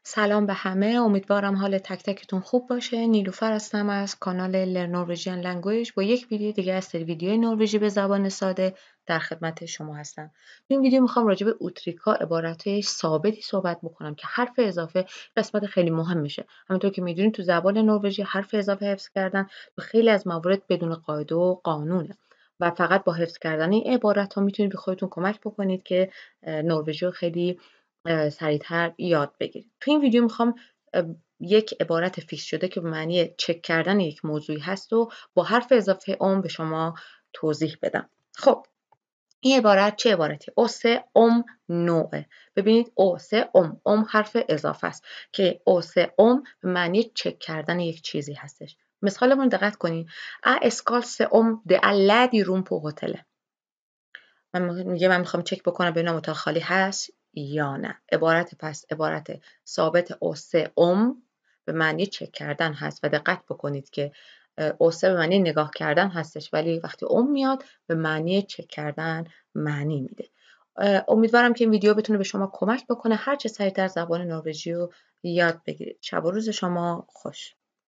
سلام به همه، امیدوارم حال تک تکتون خوب باشه. نیلوفر هستم از کانال لرن نروژین لنگویج با یک ویدیو دیگه از سری ویدیوی نروژی به زبان ساده در خدمت شما هستم. تو این ویدیو میخوام راجع به اوتریکا عبارتهای ثابتی صحبت بکنم که حرف اضافه قسمت خیلی مهمشه. همونطور که میدونید تو زبان نروژی حرف اضافه حفظ کردن به خیلی از موارد بدون قاعده و قانونه. و فقط با حفظ کردن این عبارت ها میتونید به خودتون کمک بکنید که نروژی رو خیلی سریعتر یاد بگیرید. تو این ویدیو میخوام یک عبارت فیکس شده که به معنی چک کردن یک موضوعی هست و با حرف اضافه ام به شما توضیح بدم. خب این عبارت چه عبارتی؟ اوسه ام نوعه. ببینید اوسه ام حرف اضافه است که اوسه ام به معنی چک کردن یک چیزی هستش. مثالمون دقت کنید. اسکال سه ام ده الادی روم پو هتله. من میخوام چک بکنم ببینم اتاق خالی هست یا نه. عبارت ثابت اوسه به معنی چک کردن هست و دقت بکنید که اوسه به معنی نگاه کردن هستش ولی وقتی میاد به معنی چک کردن معنی میده. امیدوارم که این ویدیو بتونه به شما کمک بکنه هر چه سریعتر زبان نروژی رو یاد بگیرید. شب و روز شما خوش.